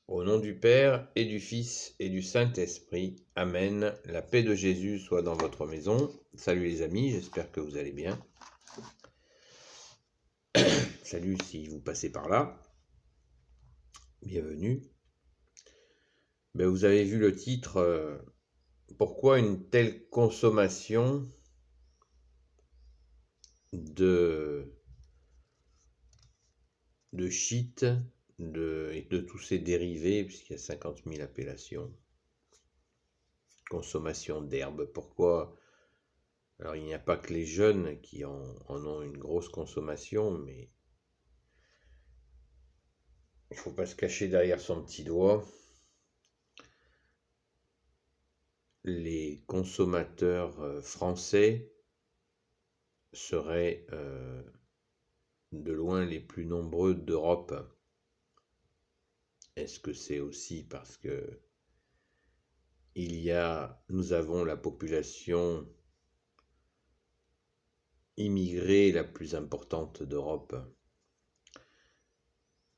Au nom du Père et du Fils et du Saint-Esprit. Amen. La paix de Jésus soit dans votre maison. Salut les amis, j'espère que vous allez bien. Salut si vous passez par là. Bienvenue. Vous avez vu le titre, pourquoi une telle consommation de shit et de tous ces dérivés, puisqu'il y a 50 000 appellations. Consommation d'herbe, pourquoi? Alors il n'y a pas que les jeunes qui en ont une grosse consommation, mais il ne faut pas se cacher derrière son petit doigt. Les consommateurs français seraient de loin les plus nombreux d'Europe. Est-ce que c'est aussi parce que nous avons la population immigrée la plus importante d'Europe?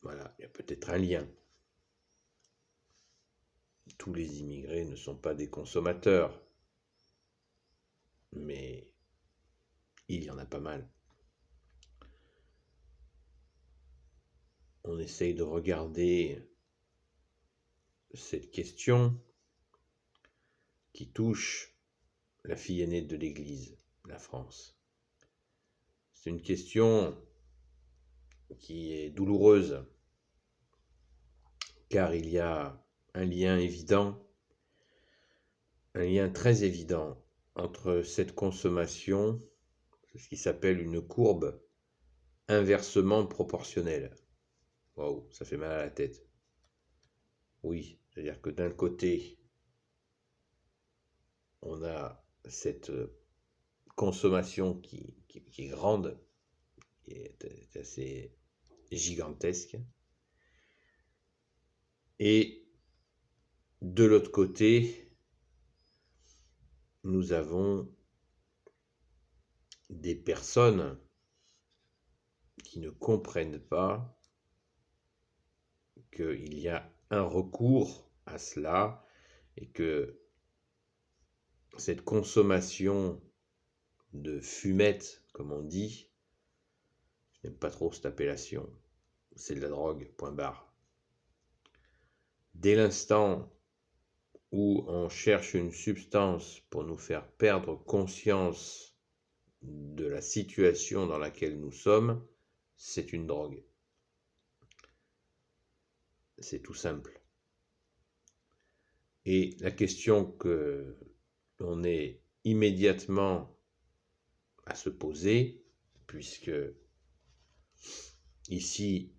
Voilà, il y a peut-être un lien. Tous les immigrés ne sont pas des consommateurs, mais il y en a pas mal. On essaye de regarder cette question qui touche la fille aînée de l'Église, la France. C'est une question qui est douloureuse, car il y a un lien évident, un lien très évident entre cette consommation, ce qui s'appelle une courbe inversement proportionnelle. Waouh, ça fait mal à la tête. Oui, c'est-à-dire que d'un côté, on a cette consommation qui est grande, qui est assez gigantesque, et de l'autre côté, nous avons des personnes qui ne comprennent pas qu'il y a un recours à cela et que cette consommation de fumette, comme on dit, je n'aime pas trop cette appellation, c'est de la drogue, point barre. Dès l'instant où on cherche une substance pour nous faire perdre conscience de la situation dans laquelle nous sommes, c'est une drogue. C'est tout simple. Et la question que l'on est immédiatement à se poser, puisque ici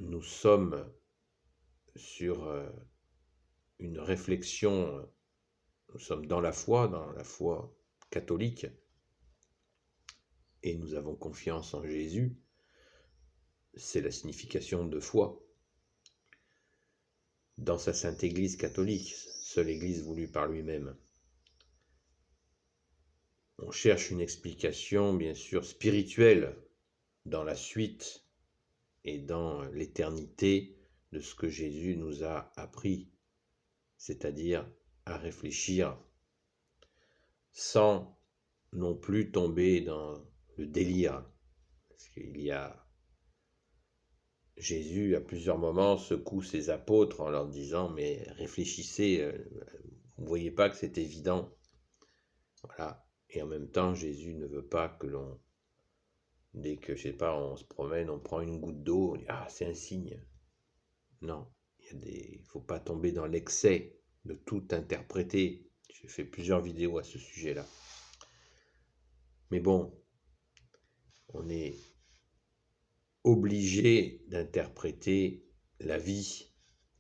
nous sommes sur une réflexion, nous sommes dans la foi catholique, et nous avons confiance en Jésus, c'est la signification de foi. Dans sa sainte Église catholique, seule Église voulue par lui-même. On cherche une explication, bien sûr, spirituelle dans la suite et dans l'éternité de ce que Jésus nous a appris, c'est-à-dire à réfléchir sans non plus tomber dans le délire. Parce qu'il y a Jésus, à plusieurs moments, secoue ses apôtres en leur disant « Mais réfléchissez, vous ne voyez pas que c'est évident ?» Voilà. Et en même temps, Jésus ne veut pas que l'on, dès que, je sais pas, on se promène, on prend une goutte d'eau, on dit « Ah, c'est un signe ». Non, il ne faut pas tomber dans l'excès de tout interpréter. J'ai fait plusieurs vidéos à ce sujet-là. Mais bon, on est obligé d'interpréter la vie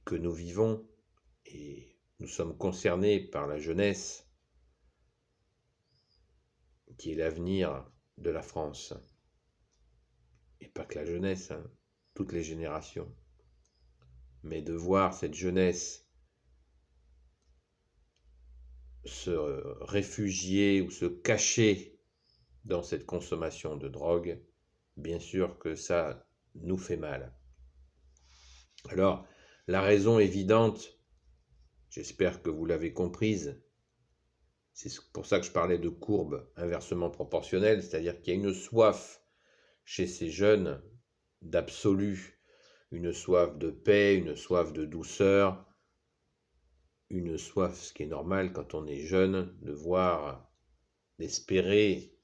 que nous vivons et nous sommes concernés par la jeunesse qui est l'avenir de la France. Et pas que la jeunesse, hein, toutes les générations. Mais de voir cette jeunesse se réfugier ou se cacher dans cette consommation de drogue, bien sûr que ça nous fait mal. Alors, la raison évidente, j'espère que vous l'avez comprise, c'est pour ça que je parlais de courbe inversement proportionnelle, c'est-à-dire qu'il y a une soif chez ces jeunes d'absolu, une soif de paix, une soif de douceur, une soif, ce qui est normal quand on est jeune, de voir, d'espérer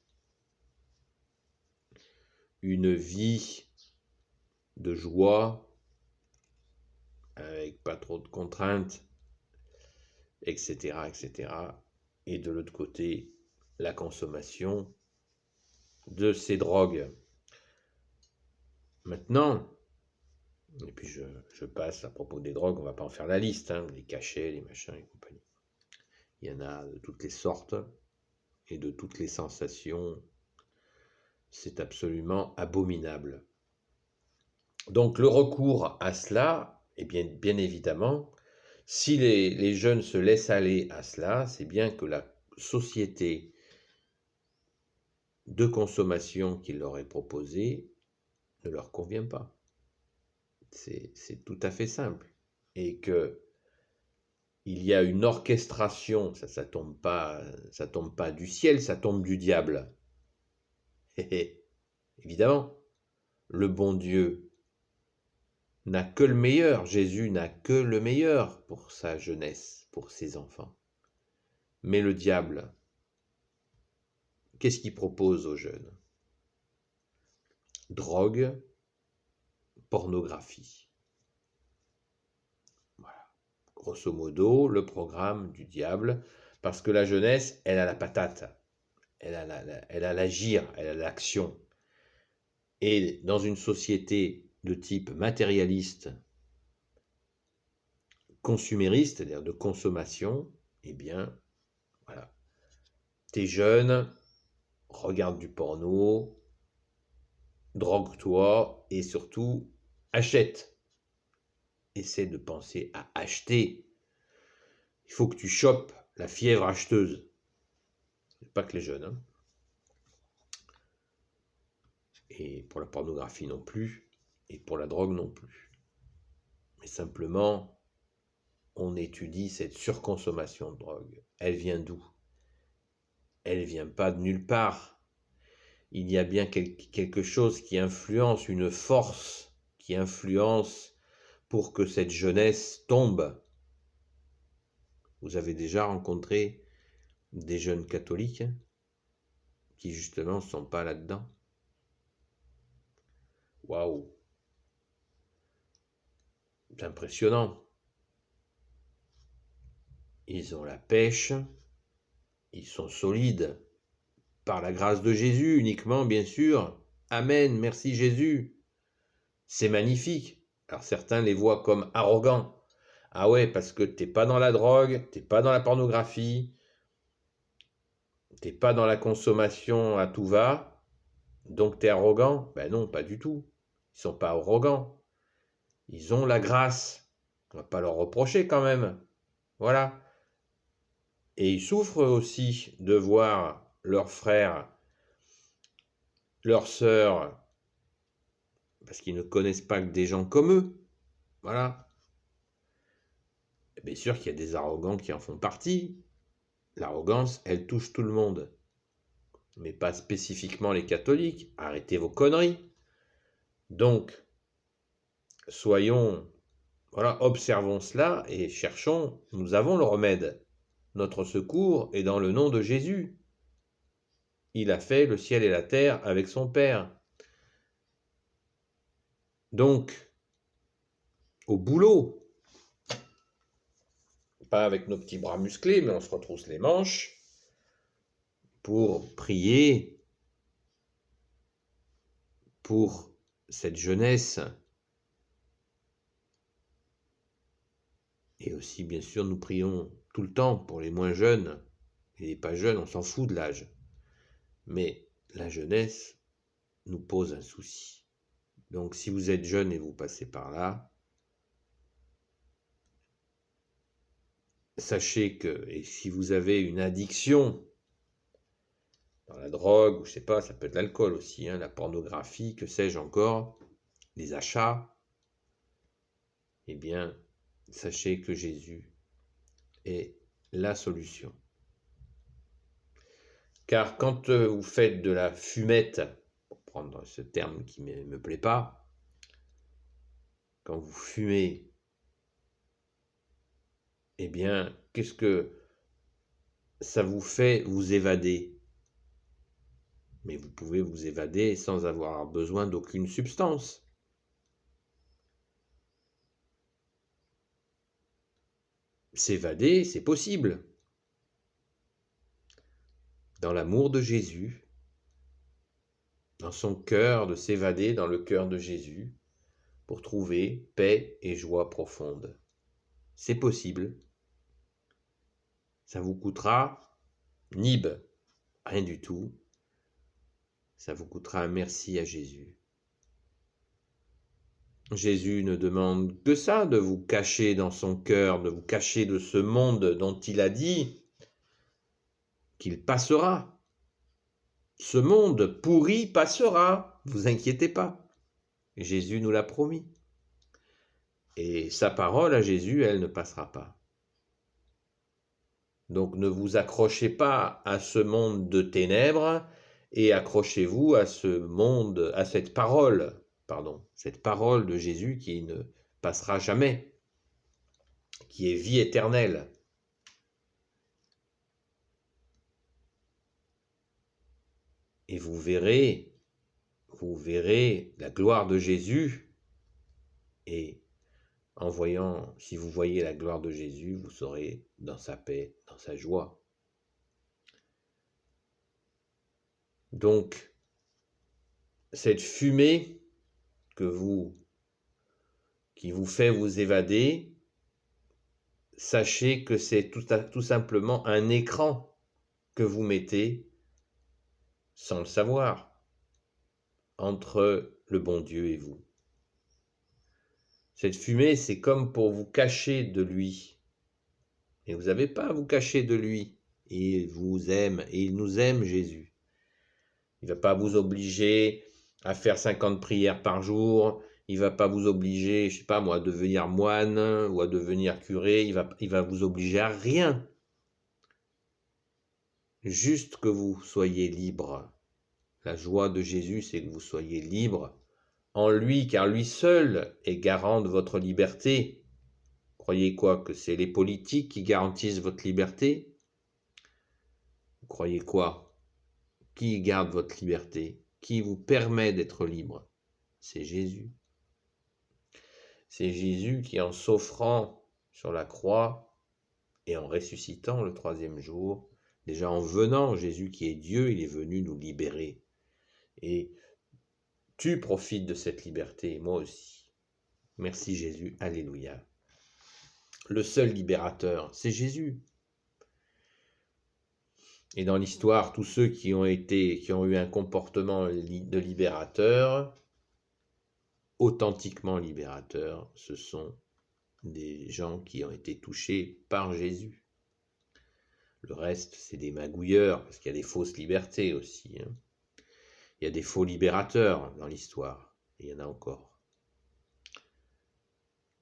une vie de joie, avec pas trop de contraintes, etc., etc. Et de l'autre côté, la consommation de ces drogues. Maintenant, et puis je passe à propos des drogues, on va pas en faire la liste, hein, les cachets, les machins et compagnie. Il y en a de toutes les sortes et de toutes les sensations. C'est absolument abominable. Donc le recours à cela, et bien évidemment, si les jeunes se laissent aller à cela, c'est bien que la société de consommation qu'il leur est proposée ne leur convient pas. C'est tout à fait simple. Et que il y a une orchestration, ça tombe pas du ciel, ça tombe du diable. Évidemment, le bon Dieu n'a que le meilleur, Jésus n'a que le meilleur pour sa jeunesse, pour ses enfants. Mais le diable, qu'est-ce qu'il propose aux jeunes? Drogue, pornographie. Voilà. Grosso modo, le programme du diable, parce que la jeunesse, elle a la patate, elle a l'agir, elle a l'action. Et dans une société de type matérialiste, consumériste, c'est-à-dire de consommation, eh bien, voilà. T'es jeune, regarde du porno, drogue-toi et surtout achète. Essaie de penser à acheter. Il faut que tu chopes la fièvre acheteuse. Pas que les jeunes. Hein. Et pour la pornographie non plus. Et pour la drogue non plus. Mais simplement, on étudie cette surconsommation de drogue. Elle vient d'où? Elle vient pas de nulle part. Il y a bien quelque chose qui influence, une force qui influence pour que cette jeunesse tombe. Vous avez déjà rencontré des jeunes catholiques qui justement ne sont pas là-dedans? Waouh! C'est impressionnant. Ils ont la pêche, ils sont solides, par la grâce de Jésus uniquement, bien sûr. Amen, merci Jésus. C'est magnifique. Alors certains les voient comme arrogants. Ah ouais, parce que t'es pas dans la drogue, t'es pas dans la pornographie, t'es pas dans la consommation à tout va, donc t'es arrogant. Ben non, pas du tout. Ils sont pas arrogants. Ils ont la grâce. On va pas leur reprocher quand même. Voilà. Et ils souffrent aussi de voir leurs frères, leurs sœurs, parce qu'ils ne connaissent pas que des gens comme eux. Voilà. Et bien sûr qu'il y a des arrogants qui en font partie. L'arrogance, elle touche tout le monde. Mais pas spécifiquement les catholiques. Arrêtez vos conneries. Donc, soyons, voilà, observons cela et cherchons, nous avons le remède. Notre secours est dans le nom de Jésus. Il a fait le ciel et la terre avec son Père. Donc, au boulot, pas avec nos petits bras musclés, mais on se retrousse les manches pour prier pour cette jeunesse. Et aussi, bien sûr, nous prions tout le temps pour les moins jeunes. Et les pas jeunes, on s'en fout de l'âge. Mais la jeunesse nous pose un souci. Donc, si vous êtes jeune et vous passez par là, sachez que, et si vous avez une addiction dans la drogue, ou je sais pas, ça peut être l'alcool aussi, hein, la pornographie, que sais-je encore, les achats, eh bien, sachez que Jésus est la solution. Car quand vous faites de la fumette, pour prendre ce terme qui ne me plaît pas, quand vous fumez, eh bien, qu'est-ce que ça vous fait vous évader? Mais vous pouvez vous évader sans avoir besoin d'aucune substance. S'évader, c'est possible. Dans l'amour de Jésus, dans son cœur, de s'évader dans le cœur de Jésus pour trouver paix et joie profonde. C'est possible. Ça vous coûtera nib, rien du tout. Ça vous coûtera un merci à Jésus. Jésus ne demande que ça, de vous cacher dans son cœur, de vous cacher de ce monde dont il a dit qu'il passera. Ce monde pourri passera, vous inquiétez pas. Jésus nous l'a promis. Et sa parole à Jésus, elle ne passera pas. Donc ne vous accrochez pas à ce monde de ténèbres et accrochez-vous à ce monde, à cette parole de Jésus qui ne passera jamais, qui est vie éternelle. Et vous verrez la gloire de Jésus. Et si vous voyez la gloire de Jésus, vous serez dans sa paix, dans sa joie. Donc, cette fumée qui vous fait vous évader, sachez que c'est tout simplement un écran que vous mettez, sans le savoir, entre le bon Dieu et vous. Cette fumée, c'est comme pour vous cacher de lui. Et vous n'avez pas à vous cacher de lui. Il vous aime, et il nous aime, Jésus. Il ne va pas vous obliger à faire 50 prières par jour. Il ne va pas vous obliger, je ne sais pas moi, à devenir moine ou à devenir curé. Il va vous obliger à rien. Juste que vous soyez libre. La joie de Jésus, c'est que vous soyez libre en lui, car lui seul est garant de votre liberté. Croyez quoi? Que c'est les politiques qui garantissent votre liberté? Vous croyez quoi? Qui garde votre liberté? Qui vous permet d'être libre? C'est Jésus. C'est Jésus qui, en s'offrant sur la croix et en ressuscitant le 3e jour, déjà en venant, Jésus qui est Dieu, il est venu nous libérer. Et tu profites de cette liberté, moi aussi. Merci Jésus, alléluia. Le seul libérateur, c'est Jésus. Et dans l'histoire, tous ceux qui ont eu un comportement de libérateur, authentiquement libérateur, ce sont des gens qui ont été touchés par Jésus. Le reste, c'est des magouilleurs, parce qu'il y a des fausses libertés aussi. Il y a des faux libérateurs dans l'histoire, et il y en a encore.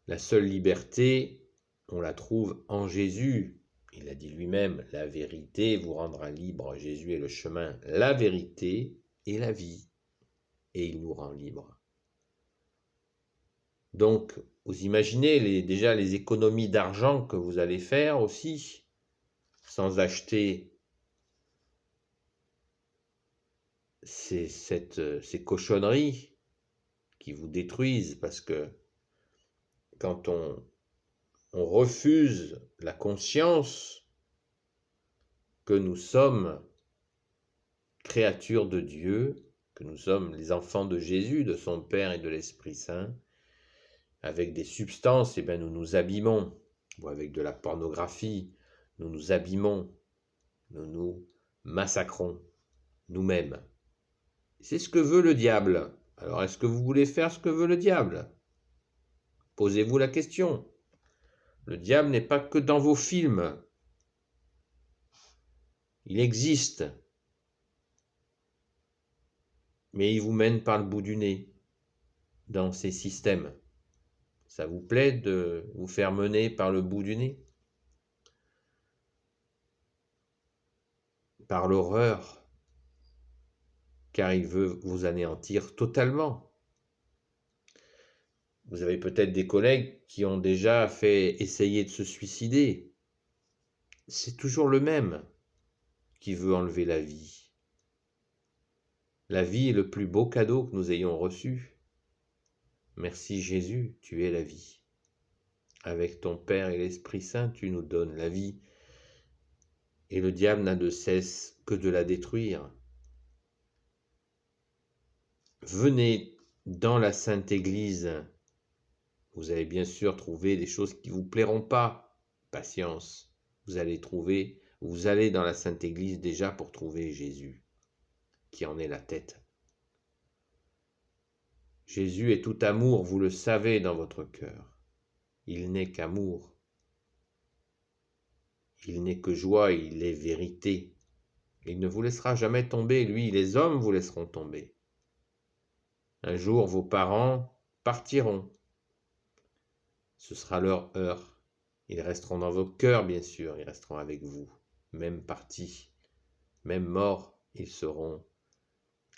La seule liberté, on la trouve en Jésus. Il a dit lui-même, la vérité vous rendra libre. Jésus est le chemin, la vérité et la vie. Et il nous rend libres. Donc, vous imaginez déjà les économies d'argent que vous allez faire aussi, sans acheter ces cochonneries qui vous détruisent, parce que quand on refuse la conscience que nous sommes créatures de Dieu, que nous sommes les enfants de Jésus, de son Père et de l'Esprit Saint, avec des substances, nous nous abîmons, ou avec de la pornographie, nous nous abîmons, nous nous massacrons nous-mêmes. C'est ce que veut le diable. Alors, est-ce que vous voulez faire ce que veut le diable? Posez-vous la question. Le diable n'est pas que dans vos films. Il existe. Mais il vous mène par le bout du nez dans ces systèmes. Ça vous plaît de vous faire mener par le bout du nez? Par l'horreur, car il veut vous anéantir totalement. Vous avez peut-être des collègues qui ont déjà fait essayer de se suicider. C'est toujours le même qui veut enlever la vie. La vie est le plus beau cadeau que nous ayons reçu. Merci Jésus, tu es la vie. Avec ton Père et l'Esprit Saint, tu nous donnes la vie. Et le diable n'a de cesse que de la détruire. Venez dans la Sainte Église. Vous allez bien sûr trouver des choses qui ne vous plairont pas. Patience. Vous allez dans la Sainte Église déjà pour trouver Jésus, qui en est la tête. Jésus est tout amour, vous le savez dans votre cœur. Il n'est qu'amour. Il n'est que joie, il est vérité. Il ne vous laissera jamais tomber, lui, les hommes vous laisseront tomber. Un jour, vos parents partiront. Ce sera leur heure. Ils resteront dans vos cœurs, bien sûr, ils resteront avec vous. Même partis, même morts, ils seront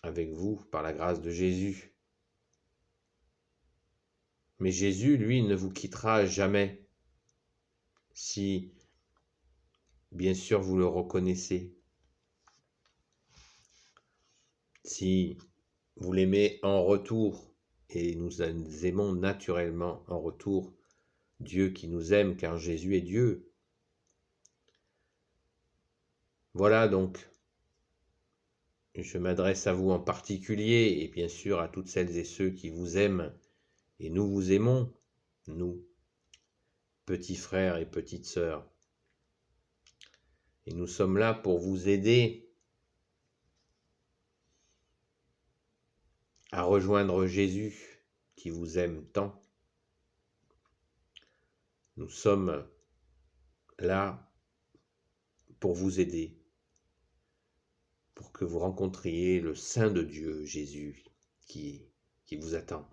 avec vous par la grâce de Jésus. Mais Jésus, lui, ne vous quittera jamais. Si, bien sûr, vous le reconnaissez. Si vous l'aimez en retour, et nous aimons naturellement en retour Dieu qui nous aime, car Jésus est Dieu. Voilà donc, je m'adresse à vous en particulier, et bien sûr à toutes celles et ceux qui vous aiment, et nous vous aimons, nous, petits frères et petites sœurs. Et nous sommes là pour vous aider à rejoindre Jésus qui vous aime tant. Nous sommes là pour vous aider, pour que vous rencontriez le Saint de Dieu, Jésus, qui vous attend.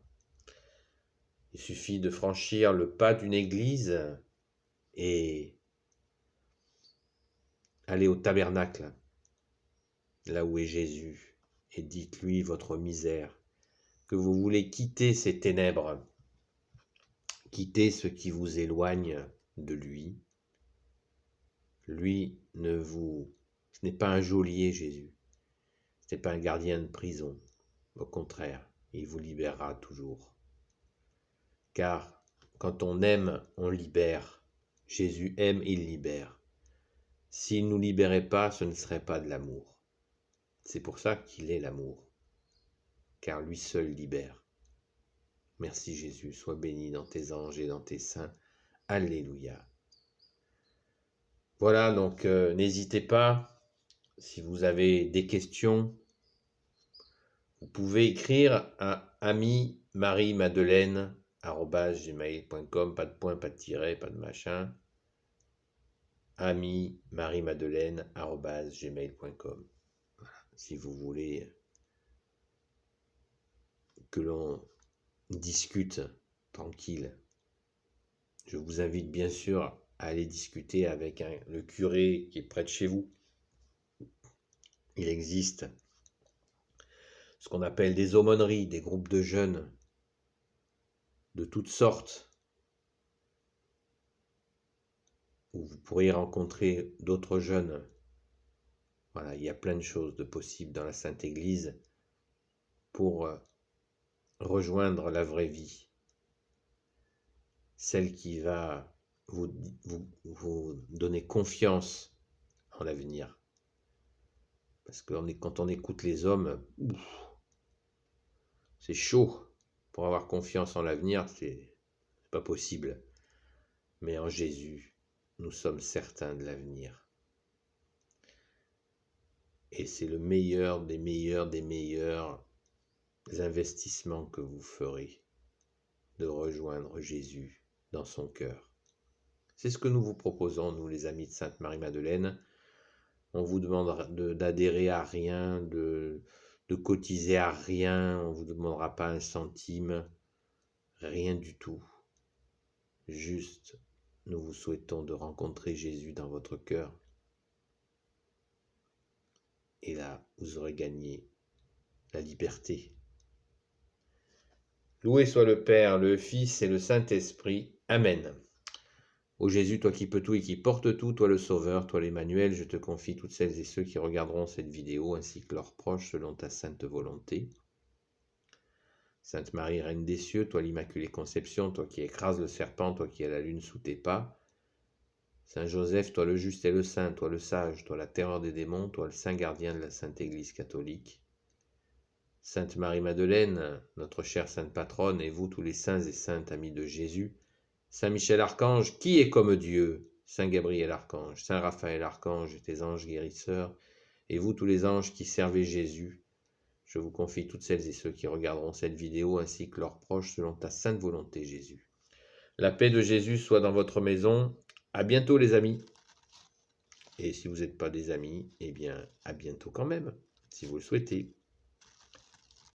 Il suffit de franchir le pas d'une église et aller au tabernacle, là où est Jésus, et dites-lui votre misère, que vous voulez quitter ces ténèbres, quitter ce qui vous éloigne de lui. Lui ce n'est pas un geôlier, Jésus, ce n'est pas un gardien de prison, au contraire, il vous libérera toujours. Car quand on aime, on libère. Jésus aime, il libère. S'il ne nous libérait pas, ce ne serait pas de l'amour. C'est pour ça qu'il est l'amour, car lui seul libère. Merci Jésus, sois béni dans tes anges et dans tes saints. Alléluia. Voilà, donc n'hésitez pas, si vous avez des questions, vous pouvez écrire à ami-marie-madeleine@gmail.com, pas de point, pas de tiret, pas de machin. ami-marie-madeleine@gmail.com. Voilà, si vous voulez que l'on discute tranquille. Je vous invite bien sûr à aller discuter avec le curé qui est près de chez vous. Il existe ce qu'on appelle des aumôneries, des groupes de jeunes de toutes sortes, où vous pourriez rencontrer d'autres jeunes. Voilà, il y a plein de choses de possibles dans la Sainte Église pour rejoindre la vraie vie, celle qui va vous donner confiance en l'avenir. Parce que quand on écoute les hommes, c'est chaud. Pour avoir confiance en l'avenir, c'est pas possible. Mais en Jésus, nous sommes certains de l'avenir. Et c'est le meilleur des meilleurs investissements que vous ferez, de rejoindre Jésus dans son cœur. C'est ce que nous vous proposons, nous les amis de Sainte Marie-Madeleine. On vous demande d'adhérer à rien, de cotiser à rien, on ne vous demandera pas un centime, rien du tout. Juste, nous vous souhaitons de rencontrer Jésus dans votre cœur. Et là, vous aurez gagné la liberté. Loué soit le Père, le Fils et le Saint-Esprit. Amen. Ô Jésus, toi qui peux tout et qui portes tout, toi le Sauveur, toi l'Emmanuel, je te confie toutes celles et ceux qui regarderont cette vidéo ainsi que leurs proches selon ta sainte volonté. Sainte Marie, Reine des cieux, toi l'Immaculée Conception, toi qui écrases le serpent, toi qui as la lune sous tes pas. Saint Joseph, toi le juste et le saint, toi le sage, toi la terreur des démons, toi le saint gardien de la Sainte Église catholique. Sainte Marie-Madeleine, notre chère sainte patronne, et vous tous les saints et saintes amis de Jésus. Saint Michel Archange, qui est comme Dieu? Saint Gabriel Archange, Saint Raphaël Archange et tes anges guérisseurs, et vous tous les anges qui servez Jésus. Je vous confie toutes celles et ceux qui regarderont cette vidéo ainsi que leurs proches selon ta sainte volonté, Jésus. La paix de Jésus soit dans votre maison. À bientôt les amis. Et si vous n'êtes pas des amis, eh bien à bientôt quand même, si vous le souhaitez.